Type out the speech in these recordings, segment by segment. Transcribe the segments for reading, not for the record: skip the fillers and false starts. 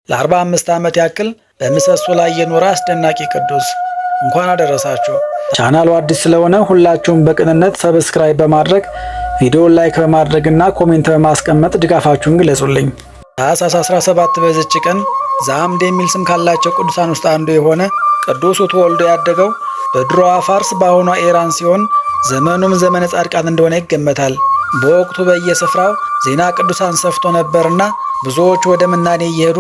ለ45 ዓመት ያክል በምሰሶ ላይ የኖረ አስደናቂ ቅዱስ። እንኳን አደረሳችሁ። ቻናሉ አዲስ ስለሆነ ሁላችሁም በቅንነት ሰብስክራይብ በማድረግ ቪዲዮውን ላይክ በማድረግና ኮሜንት በማስቀመጥ ድጋፋችሁን ግለጹልኝ። ታኅሳስ 17 በዚች ቀን ዘአምድ የሚል ስም ካላቸው ቅዱሳን ውስጥ አንዱ የሆነ ቅዱሱ ተወልዶ ያደገው በድሮዋ ፋርስ በአሁኗ ኢራን ሲሆን ዘመኑም ዘመነ ጻድቃን እንደሆነ ይገመታል። በወቅቱ በየስፍራው ዜና ቅዱሳን ሰፍቶ ነበርና ብዙዎች ወደ ምናኔ እየሄዱ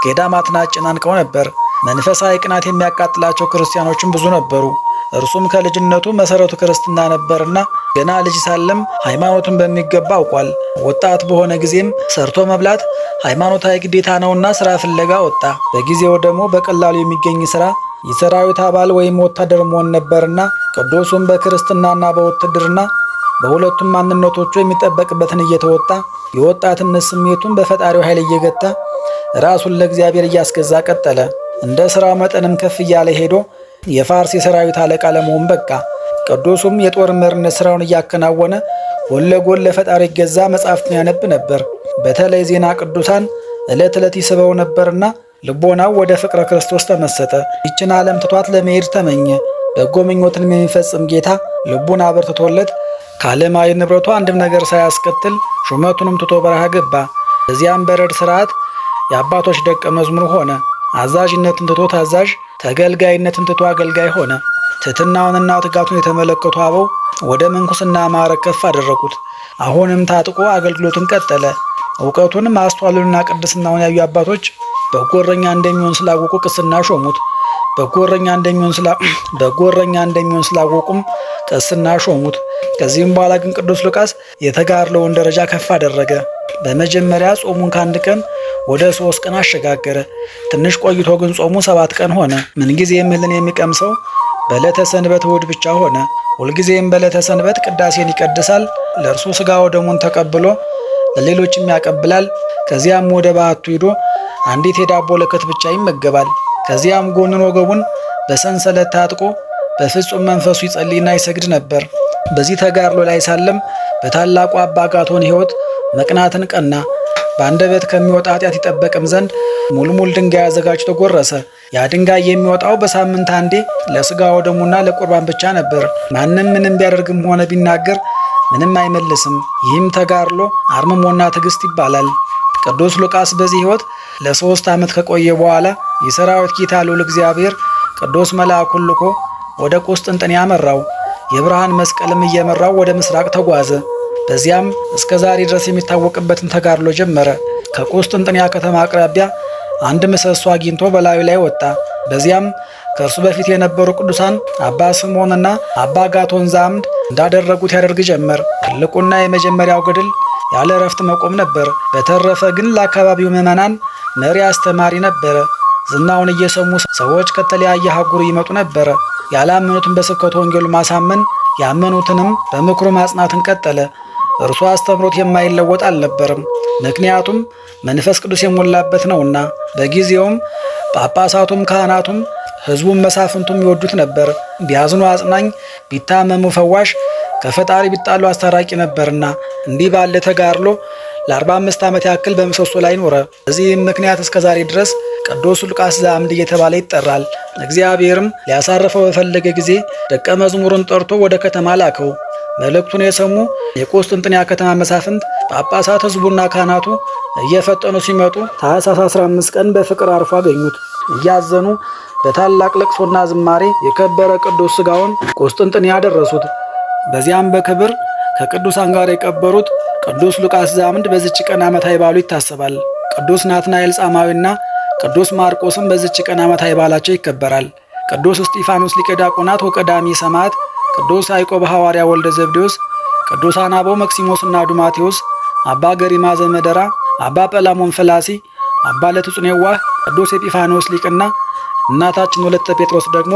ገዳማትን አጨናንቀው ነበር። መንፈሳዊ ቅናት የሚያቃጥላቸው ክርስቲያኖችም ብዙ ነበሩ። እርሱም ከልጅነቱ መሰረቱ ክርስትና ነበርና ገና ልጅ ሳለም ሃይማኖቱን በሚገባ አውቋል። ወጣት በሆነ ጊዜም ሰርቶ መብላት ሃይማኖታዊ ግዴታ ነውና ስራ ፍለጋ ወጣ። በጊዜው ደግሞ በቀላሉ የሚገኝ ስራ የሰራዊት አባል ወይም ወታደር መሆን ነበርና ቅዱሱም በክርስትናና በውትድርና በሁለቱም ማንነቶቹ የሚጠበቅበትን እየተወጣ የወጣትነት ስሜቱን በፈጣሪው ኃይል እየገታ ራሱን ለእግዚአብሔር እያስገዛ ቀጠለ። እንደ ሥራው መጠንም ከፍ እያለ ሄዶ የፋርስ የሰራዊት አለቃ ለመሆን በቃ። ቅዱሱም የጦር መሪነት ሥራውን እያከናወነ ጎን ለጎን ለፈጣሪ ይገዛ መጻሕፍትን ያነብ ነበር። በተለይ ዜና ቅዱሳን ዕለት ዕለት ይስበው ነበርና ልቦናው ወደ ፍቅረ ክርስቶስ ተመሰጠ። ይችን ዓለም ትቷት ለመሄድ ተመኘ። በጎ ምኞትንም የሚፈጽም ጌታ ልቡን አበርትቶለት ከዓለማዊ ንብረቱ አንድም ነገር ሳያስከትል ሹመቱንም ትቶ በረሃ ገባ። በዚያም በረድ ሥርዓት የአባቶች ደቀ መዝሙር ሆነ። አዛዥነትን ትቶ ታዛዥ፣ ተገልጋይነትን ትቶ አገልጋይ ሆነ። ትሕትናውንና ትጋቱን የተመለከቱ አበው ወደ ምንኩስና ማዕረግ ከፍ አደረጉት። አሁንም ታጥቆ አገልግሎትን ቀጠለ። እውቀቱን ማስተዋሉንና ቅድስናውን ያዩ አባቶች በጎረኛ እንደሚሆን ስላወቁ ቅስና ሾሙት። በጎረኛ እንደሚሆን ስላወቁም ቅስና ሾሙት። ከዚህም በኋላ ግን ቅዱስ ሉቃስ የተጋድሎውን ደረጃ ከፍ አደረገ። በመጀመሪያ ጾሙን ከ1 ቀን ወደ 3 ቀን አሸጋገረ። ትንሽ ቆይቶ ግን ጾሙ 7 ቀን ሆነ። ምንጊዜም እህልን የሚቀምሰው በዕለተ ሰንበት እሑድ ብቻ ሆነ። ሁልጊዜም በዕለተ ሰንበት ቅዳሴን ይቀድሳል። ለእርሱ ሥጋ ወደሙን ተቀብሎ ለሌሎችም ያቀብላል። ከዚያም ወደ በዓቱ ሂዶ አንዲት የዳቦ ለከት ብቻ ይመገባል። ከዚያም ጎኑን ወገቡን በሰንሰለት ታጥቆ በፍጹም መንፈሱ ይጸልይና ይሰግድ ነበር። በዚህ ተጋድሎ ላይ ሳለም በታላቁ አባ አጋቶን ሕይወት መቅናትን ቀና። በአንደበት ከሚወጣ ኃጢአት ይጠበቅም ዘንድ ሙልሙል ድንጋይ አዘጋጅቶ ጎረሰ። ያ ድንጋይ የሚወጣው በሳምንት አንዴ ለሥጋ ወደሙና ለቁርባን ብቻ ነበር። ማንም ምንም ቢያደርግም ሆነ ቢናገር ምንም አይመልስም። ይህም ተጋድሎ አርምሞና ትዕግስት ይባላል። ቅዱስ ሉቃስ በዚህ ሕይወት ለ3 ዓመት ከቆየ በኋላ የሰራዊት ጌታ ልዑል እግዚአብሔር ቅዱስ መልአኩን ልኮ ወደ ቁስጥንጥንያ አመራው። የብርሃን መስቀልም እየመራው ወደ ምስራቅ ተጓዘ። በዚያም እስከ ዛሬ ድረስ የሚታወቅበትን ተጋድሎ ጀመረ። ከቁስጥንጥንያ ከተማ አቅራቢያ አንድ ምሰሶ አግኝቶ በላዩ ላይ ወጣ። በዚያም ከእርሱ በፊት የነበሩ ቅዱሳን አባ ስምዖንና አባ አጋቶን ዘአምድ እንዳደረጉት ያደርግ ጀመር። ትልቁና የመጀመሪያው ገድል ያለ እረፍት መቆም ነበር። በተረፈ ግን ለአካባቢው ምዕመናን መሪ አስተማሪ ነበረ። ዝናውን እየሰሙ ሰዎች ከተለያየ አህጉር ይመጡ ነበረ። ያላመኑትን በስብከተ ወንጌሉ ማሳመን፣ ያመኑትንም በምክሩ ማጽናትን ቀጠለ። እርሱ አስተምሮት የማይለወጥ አልነበርም፣ ምክንያቱም መንፈስ ቅዱስ የሞላበት ነውና። በጊዜውም ጳጳሳቱም ካህናቱም ሕዝቡም መሳፍንቱም ይወዱት ነበር። ቢያዝኑ አጽናኝ፣ ቢታመሙ ፈዋሽ፣ ከፈጣሪ ቢጣሉ አስታራቂ ነበርና። እንዲህ ባለ ተጋድሎ ለ45 ዓመት ያክል በምሰሶ ላይ ኖረ። በዚህም ምክንያት እስከ ዛሬ ድረስ ቅዱስ ሉቃስ ዘአምድ እየተባለ ይጠራል። እግዚአብሔርም ሊያሳርፈው በፈለገ ጊዜ ደቀ መዝሙሩን ጠርቶ ወደ ከተማ ላከው። መልእክቱን የሰሙ የቁስጥንጥንያ ከተማ መሳፍንት፣ ጳጳሳት፣ ሕዝቡና ካህናቱ እየፈጠኑ ሲመጡ ታኅሳስ 15 ቀን በፍቅር አርፎ አገኙት። እያዘኑ በታላቅ ለቅሶና ዝማሬ የከበረ ቅዱስ ሥጋውን ቁስጥንጥንያ ያደረሱት። በዚያም በክብር ከቅዱሳን ጋር የቀበሩት ቅዱስ ሉቃስ ዘአምድ በዚች ቀን ዓመታዊ በዓሉ ይታሰባል። ቅዱስ ናትናኤል ጻማዊና ቅዱስ ማርቆስም በዚች ቀን ዓመታዊ በዓላቸው ይከበራል። ቅዱስ እስጢፋኖስ ሊቀ ዲያቆናት ወቀዳሚ ሰማዕት፣ ቅዱስ ያዕቆብ ሐዋርያ ወልደ ዘብዴዎስ፣ ቅዱሳን አበው መክሲሞስና ዱማቴዎስ፣ አባ ገሪማ ዘመደራ፣ አባ ጰላሞን ፈላሲ፣ አባ ለትጹን የዋህ፣ ቅዱስ ኤጲፋኖስ ሊቅና እናታችን ወለተ ጴጥሮስ ደግሞ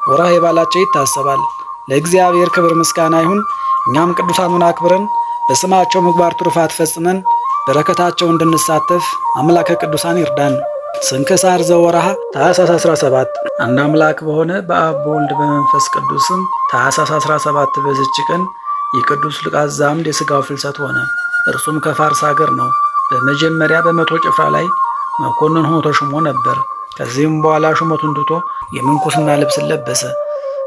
ወርኃዊ በዓላቸው ይታሰባል። ለእግዚአብሔር ክብር ምስጋና ይሁን። እኛም ቅዱሳኑን አክብረን በስማቸው ምግባር ትሩፋት ፈጽመን በረከታቸው እንድንሳተፍ አምላከ ቅዱሳን ይርዳን። ስንክሳር ዘወርኃ ታኅሳስ 17 አንድ አምላክ በሆነ በአብ በወልድ በመንፈስ ቅዱስም ታኅሳስ 17 በዚች ቀን የቅዱስ ሉቃስ ዘአምድ የሥጋው ፍልሰት ሆነ። እርሱም ከፋርስ ሀገር ነው። በመጀመሪያ በመቶ ጭፍራ ላይ መኮንን ሆኖ ተሾሞ ነበር። ከዚህም በኋላ ሹመቱን ትቶ የምንኩስና ልብስን ለበሰ።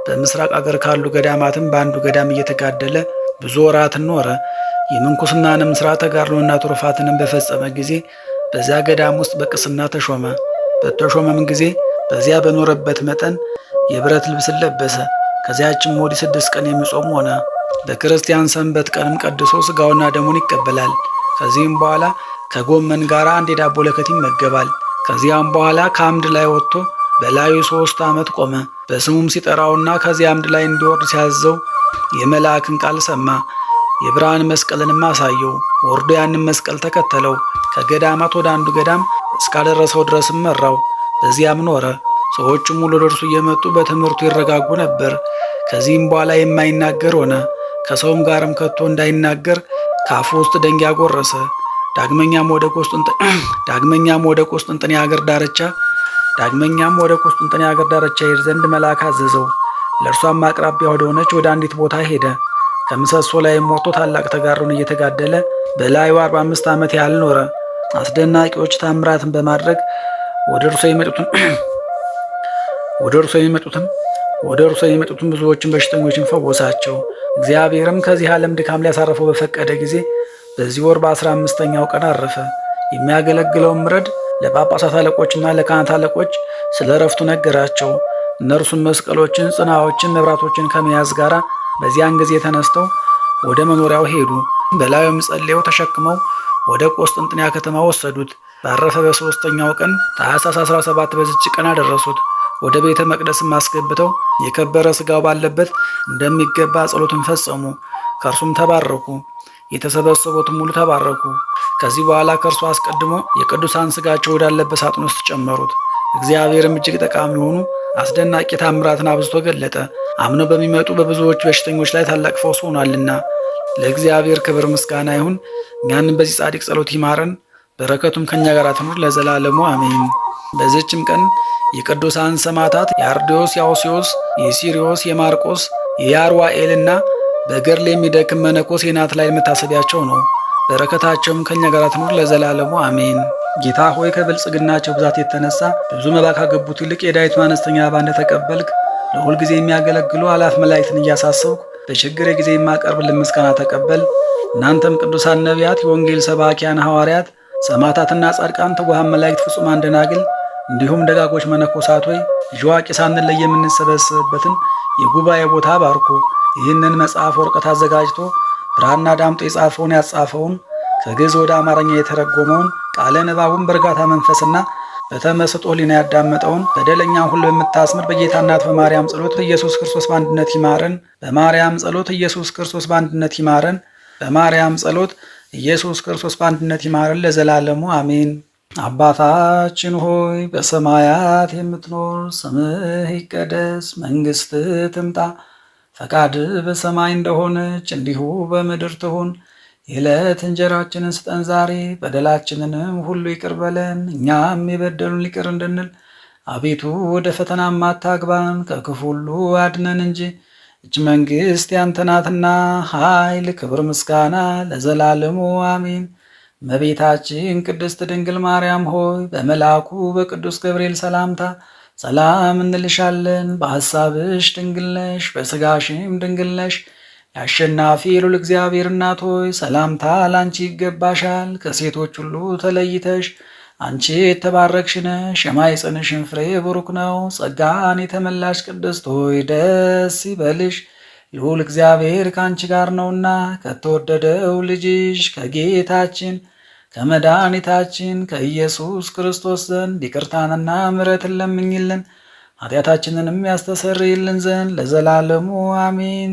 በምስራቅ አገር ካሉ ገዳማትም በአንዱ ገዳም እየተጋደለ ብዙ ወራትን ኖረ። የምንኩስናንም ሥራ ተጋድሎና ትሩፋትንም በፈጸመ ጊዜ በዚያ ገዳም ውስጥ በቅስና ተሾመ። በተሾመም ጊዜ በዚያ በኖረበት መጠን የብረት ልብስን ለበሰ። ከዚያችም ወዲህ 6 ቀን የሚጾም ሆነ። በክርስቲያን ሰንበት ቀንም ቀድሶ ሥጋውና ደሙን ይቀበላል። ከዚህም በኋላ ከጎመን ጋር አንድ የዳቦ ለከት ይመገባል። ከዚያም በኋላ ከአምድ ላይ ወጥቶ በላዩ 3 ዓመት ቆመ። በስሙም ሲጠራውና ከዚያ አምድ ላይ እንዲወርድ ሲያዘው የመልአክን ቃል ሰማ። የብርሃን መስቀልንም አሳየው። ወርዶ ያንን መስቀል ተከተለው። ከገዳማት ወደ አንዱ ገዳም እስካደረሰው ድረስም መራው። በዚያም ኖረ። ሰዎቹም ሁሉ ወደ እርሱ እየመጡ በትምህርቱ ይረጋጉ ነበር። ከዚህም በኋላ የማይናገር ሆነ። ከሰውም ጋርም ከቶ እንዳይናገር ከአፉ ውስጥ ደንጊያ ጎረሰ። ዳግመኛም ወደ ቆስጥንጥንያ አገር ዳርቻ ይሄድ ዘንድ መልአክ አዘዘው። ለእርሷም አቅራቢያ ወደሆነች ወደ አንዲት ቦታ ሄደ። ከምሰሶ ላይም ወጥቶ ታላቅ ተጋድሎን እየተጋደለ በላዩ 45 ዓመት ያህል ኖረ። አስደናቂዎች ታምራትን በማድረግ ወደ እርሱ የሚመጡትን ብዙዎችን በሽተኞችን ፈወሳቸው። እግዚአብሔርም ከዚህ ዓለም ድካም ሊያሳርፈው በፈቀደ ጊዜ በዚህ ወር በ15ኛው ቀን አረፈ። የሚያገለግለውም ረድ ለጳጳሳት አለቆችና ለካህናት አለቆች ስለ ዕረፍቱ ነገራቸው። እነርሱም መስቀሎችን፣ ጽናዎችን፣ መብራቶችን ከመያዝ ጋር በዚያን ጊዜ ተነስተው ወደ መኖሪያው ሄዱ። በላዩም ጸልየው ተሸክመው ወደ ቆስጥንጥንያ ከተማ ወሰዱት። ባረፈ በ3ኛው ቀን ታኅሳስ 17 በዚች ቀን አደረሱት። ወደ ቤተ መቅደስም አስገብተው የከበረ ሥጋው ባለበት እንደሚገባ ጸሎትን ፈጸሙ። ከእርሱም ተባረኩ። የተሰበሰቡትም ሁሉ ተባረኩ። ከዚህ በኋላ ከእርሱ አስቀድሞ የቅዱሳን ሥጋቸው ወዳለበት ሳጥን ውስጥ ጨመሩት። እግዚአብሔርም እጅግ ጠቃሚ የሆኑ አስደናቂ ታምራትን አብዝቶ ገለጠ። አምነው በሚመጡ በብዙዎች በሽተኞች ላይ ታላቅ ፈውስ ሆኗልና ለእግዚአብሔር ክብር ምስጋና ይሁን። እኛንም በዚህ ጻድቅ ጸሎት ይማረን፣ በረከቱም ከኛ ጋር ትኑር ለዘላለሙ አሜን። በዚህችም ቀን የቅዱሳን ሰማዕታት የአርድዮስ፣ የአውስዮስ፣ የሲሪዮስ፣ የማርቆስ፣ የያርዋኤልና በገድል የሚደክም መነኮስ የናትናኤል መታሰቢያቸው ነው። በረከታቸውም ከኛ ጋር ትኑር ለዘላለሙ አሜን። ጌታ ሆይ ከብልጽግናቸው ብዛት የተነሳ ብዙ መባ ካገቡት ይልቅ የዳዊትን አነስተኛ መባ እንደተቀበልክ ለሁል ጊዜ የሚያገለግሉ አላፍ መላእክትን እያሳሰብኩ በችግሬ ጊዜ የማቀርብልን ምስጋና ተቀበል። እናንተም ቅዱሳን ነቢያት፣ የወንጌል ሰባኪያን ሐዋርያት፣ ሰማዕታትና ጻድቃን፣ ትጉሃን መላእክት፣ ፍጹማን ደናግል እንዲሁም ደጋጎች መነኮሳት ሆይ ልጅ አዋቂ ሳንለይ የምንሰበሰብበትን የጉባኤ ቦታ ባርኩ። ይህንን መጽሐፍ ወረቀት አዘጋጅቶ ብራና ዳምጦ የጻፈውን ያጻፈውን ከግዕዝ ወደ አማርኛ የተረጎመውን ቃለ ንባቡን በእርጋታ መንፈስና በተመስጦ ሕሊና ያዳመጠውን በደለኛን ሁሉ በምታስምር በጌታ እናት በማርያም ጸሎት ኢየሱስ ክርስቶስ በአንድነት ይማረን። በማርያም ጸሎት ኢየሱስ ክርስቶስ በአንድነት ይማረን። በማርያም ጸሎት ኢየሱስ ክርስቶስ በአንድነት ይማረን ለዘላለሙ አሜን። አባታችን ሆይ በሰማያት የምትኖር፣ ስምህ ይቀደስ፣ መንግሥትህ ትምጣ፣ ፈቃድህ በሰማይ እንደሆነች እንዲሁ በምድር ትሁን። የዕለት እንጀራችንን ስጠን ዛሬ፣ በደላችንንም ሁሉ ይቅር በለን እኛም የበደሉን ይቅር እንድንል። አቤቱ ወደ ፈተናም አታግባን፣ ከክፉ ሁሉ አድነን እንጂ እች መንግሥት ያንተ ናትና፣ ኃይል፣ ክብር፣ ምስጋና ለዘላለሙ አሜን። እመቤታችን ቅድስት ድንግል ማርያም ሆይ በመልአኩ በቅዱስ ገብርኤል ሰላምታ ሰላም እንልሻለን። በሐሳብሽ ድንግል ነሽ፣ በሥጋሽም ድንግል ነሽ። የአሸናፊ የልዑል እግዚአብሔር እናት ሆይ ሰላምታ ላንቺ ይገባሻል። ከሴቶች ሁሉ ተለይተሽ አንቺ የተባረክሽ ነሽ፣ የማኅፀንሽን ፍሬ ቡሩክ ነው። ጸጋን የተመላሽ ቅድስት ሆይ ደስ ይበልሽ፣ ልዑል እግዚአብሔር ከአንቺ ጋር ነውና ከተወደደው ልጅሽ ከጌታችን ከመድኃኒታችን ከኢየሱስ ክርስቶስ ዘንድ ይቅርታንና ምሕረትን ለምኝልን ኃጢአታችንንም ያስተሰርይልን ዘንድ ለዘላለሙ አሜን።